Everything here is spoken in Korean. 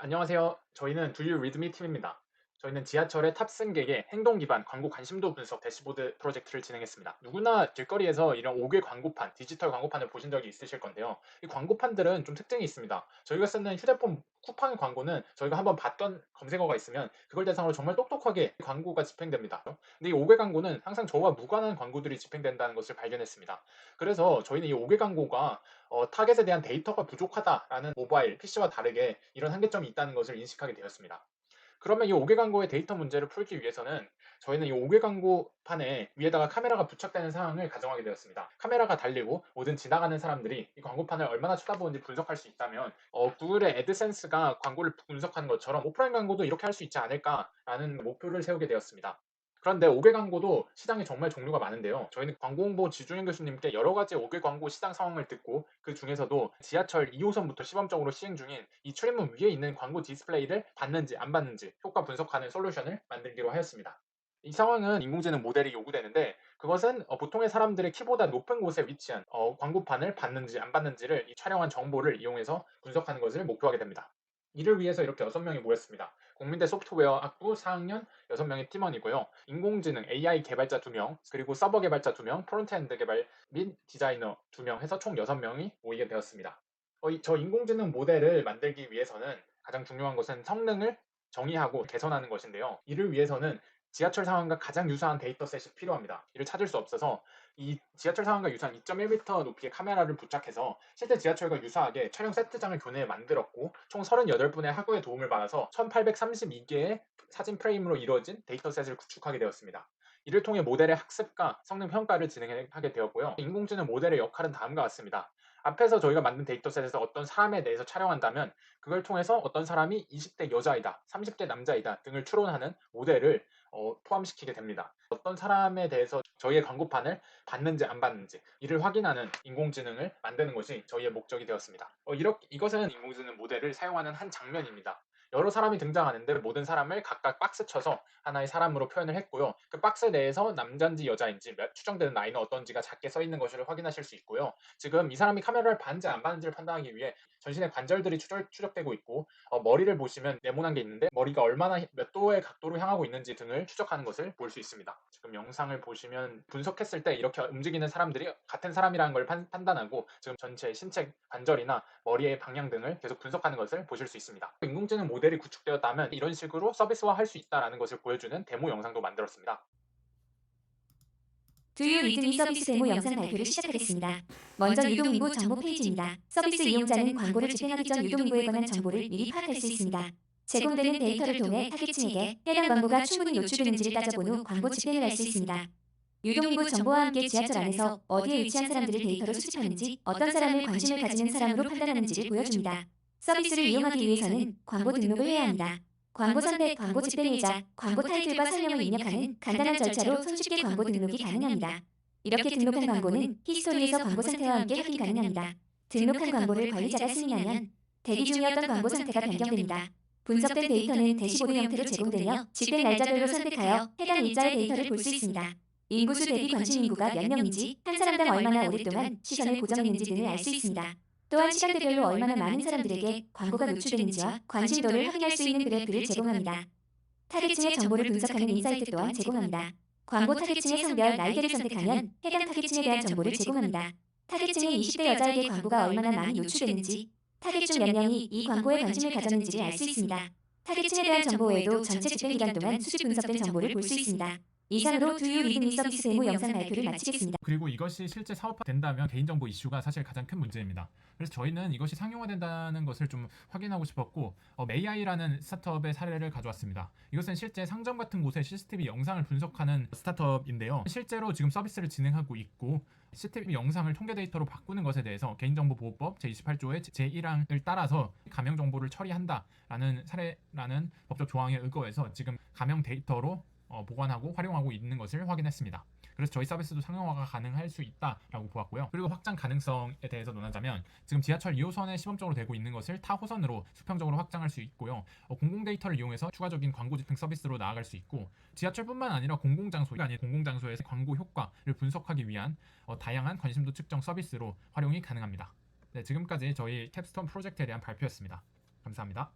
안녕하세요. 저희는 Do You Read Me 팀입니다. 저희는 지하철의 탑승객의 행동 기반 광고 관심도 분석 대시보드 프로젝트를 진행했습니다. 누구나 길거리에서 이런 5개 광고판, 디지털 광고판을 보신 적이 있으실 건데요. 이 광고판들은 좀 특징이 있습니다. 저희가 쓰는 휴대폰 쿠팡 광고는 저희가 한번 봤던 검색어가 있으면 그걸 대상으로 정말 똑똑하게 광고가 집행됩니다. 근데 이 5개 광고는 항상 저와 무관한 광고들이 집행된다는 것을 발견했습니다. 그래서 저희는 이 5개 광고가 타겟에 대한 데이터가 부족하다라는 모바일, PC와 다르게 이런 한계점이 있다는 것을 인식하게 되었습니다. 그러면 이 5개 광고의 데이터 문제를 풀기 위해서는 저희는 이 5개 광고판에 위에다가 카메라가 부착되는 상황을 가정하게 되었습니다. 카메라가 달리고 모든 지나가는 사람들이 이 광고판을 얼마나 쳐다보는지 분석할 수 있다면 구글의 애드센스가 광고를 분석하는 것처럼 오프라인 광고도 이렇게 할 수 있지 않을까라는 목표를 세우게 되었습니다. 그런데 5개 광고도 시장에 정말 종류가 많은데요. 저희는 광고 홍보 지중현 교수님께 여러 가지 5개 광고 시장 상황을 듣고 그 중에서도 지하철 2호선부터 시범적으로 시행 중인 이 출입문 위에 있는 광고 디스플레이를 받는지 안 받는지 효과 분석하는 솔루션을 만들기로 하였습니다. 이 상황은 인공지능 모델이 요구되는데 그것은 보통의 사람들의 키보다 높은 곳에 위치한 광고판을 받는지 안 받는지를 이 촬영한 정보를 이용해서 분석하는 것을 목표하게 됩니다. 이를 위해서 이렇게 6명이 모였습니다. 국민대 소프트웨어 학부 4학년 6명의 팀원이고요. 인공지능 AI 개발자 2명, 그리고 서버 개발자 2명, 프론트엔드 개발 및 디자이너 2명 해서 총 6명이 모이게 되었습니다. 저 인공지능 모델을 만들기 위해서는 가장 중요한 것은 성능을 정의하고 개선하는 것인데요. 이를 위해서는 지하철 상황과 가장 유사한 데이터셋이 필요합니다. 이를 찾을 수 없어서 이 지하철 상황과 유사한 2.1m 높이의 카메라를 부착해서 실제 지하철과 유사하게 촬영 세트장을 교내에 만들었고 총 38분의 학우의 도움을 받아서 1832개의 사진 프레임으로 이루어진 데이터셋을 구축하게 되었습니다. 이를 통해 모델의 학습과 성능 평가를 진행하게 되었고요. 인공지능 모델의 역할은 다음과 같습니다. 앞에서 저희가 만든 데이터셋에서 어떤 사람에 대해서 촬영한다면 그걸 통해서 어떤 사람이 20대 여자이다, 30대 남자이다 등을 추론하는 모델을 포함시키게 됩니다. 어떤 사람에 대해서 저희의 광고판을 받는지 안 받는지 이를 확인하는 인공지능을 만드는 것이 저희의 목적이 되었습니다. 이것은 인공지능 모델을 사용하는 한 장면입니다. 여러 사람이 등장하는데 모든 사람을 각각 박스 쳐서 하나의 사람으로 표현을 했고요. 그 박스 내에서 남자인지 여자인지 추정되는 나이는 어떤지가 작게 써 있는 것을 확인하실 수 있고요. 지금 이 사람이 카메라를 봤는지 안 봤는지를 판단하기 위해 전신의 관절들이 추적되고 있고 머리를 보시면 네모난 게 있는데 머리가 얼마나 몇 도의 각도로 향하고 있는지 등을 추적하는 것을 볼 수 있습니다. 지금 영상을 보시면 분석했을 때 이렇게 움직이는 사람들이 같은 사람이라는 걸 판단하고 지금 전체 신체 관절이나 머리의 방향 등을 계속 분석하는 것을 보실 수 있습니다. 인공지능 모델이 구축되었다면 이런 식으로 서비스화할 수 있다는 것을 보여주는 데모 영상도 만들었습니다. 두유 리드미 서비스 데모 영상 발표를 시작하겠습니다. 먼저 유동인구 정보 페이지입니다. 서비스 이용자는 광고를 집행하기 전 유동인구에 관한 정보를 미리 파악할 수 있습니다. 제공되는 데이터를 통해 타겟층에게 해당 광고가 충분히 노출되는지를 따져본 후 광고 집행을 할 수 있습니다. 유동인구 정보와 함께 지하철 안에서 어디에 위치한 사람들을 데이터로 수집하는지, 어떤 사람을 관심을 가지는 사람으로 판단하는지를 보여줍니다. 서비스를 이용하기 위해서는 광고 등록을 해야 합니다. 광고 선택, 광고 집행일자, 광고 타이틀과 설명을 입력하는 간단한 절차로 손쉽게 광고 등록이 가능합니다. 이렇게 등록한 광고는 히스토리에서 광고 상태와 함께 확인 가능합니다. 등록한 광고를 관리자가 승인하면 대기 중이었던 광고 상태가 변경됩니다. 분석된 데이터는 대시보드 형태로 제공되며 집행 날짜별로 선택하여 해당 일자의 데이터를 볼 수 있습니다. 인구수 대비 관심 인구가 몇 명인지, 한 사람당 얼마나 오랫동안 시선을 고정했는지 등을 알 수 있습니다. 또한 시간대별로 얼마나 많은 사람들에게 광고가 노출되는지와 관심도를 확인할 수 있는 그래프를 제공합니다. 타겟층의 정보를 분석하는 인사이트 또한 제공합니다. 광고 타겟층의 성별, 나이대를 선택하면 해당 타겟층에 대한 정보를 제공합니다. 타겟층의 20대 여자에게 광고가 얼마나 많이 노출되는지, 타겟 중 몇 명이 이 광고에 관심을 가졌는지를 알 수 있습니다. 타겟층에 대한 정보 외에도 전체 집행 기간 동안 수집 분석된 정보를 볼 수 있습니다. 이상으로 두유 리드미 서비스 데모 영상 발표를 마치겠습니다. 그리고 이것이 실제 사업화된다면 개인정보 이슈가 사실 가장 큰 문제입니다. 그래서 저희는 이것이 상용화된다는 것을 좀 확인하고 싶었고 AI라는 스타트업의 사례를 가져왔습니다. 이것은 실제 상점 같은 곳에 CCTV 영상을 분석하는 스타트업인데요. 실제로 지금 서비스를 진행하고 있고 CCTV 영상을 통계 데이터로 바꾸는 것에 대해서 개인정보보호법 제28조의 제1항을 따라서 가명 정보를 처리한다라는 사례라는 법적 조항에 의거해서 지금 가명 데이터로 보관하고 활용하고 있는 것을 확인했습니다. 그래서 저희 서비스도 상용화가 가능할 수 있다라고 보았고요. 그리고 확장 가능성에 대해서 논하자면 지금 지하철 2호선에 시범적으로 되고 있는 것을 타 호선으로 수평적으로 확장할 수 있고요. 공공 데이터를 이용해서 추가적인 광고 집행 서비스로 나아갈 수 있고 지하철뿐만 아니라 공공장소가 아닌 공공장소에서 광고 효과를 분석하기 위한 다양한 관심도 측정 서비스로 활용이 가능합니다. 네, 지금까지 저희 캡스톤 프로젝트에 대한 발표였습니다. 감사합니다.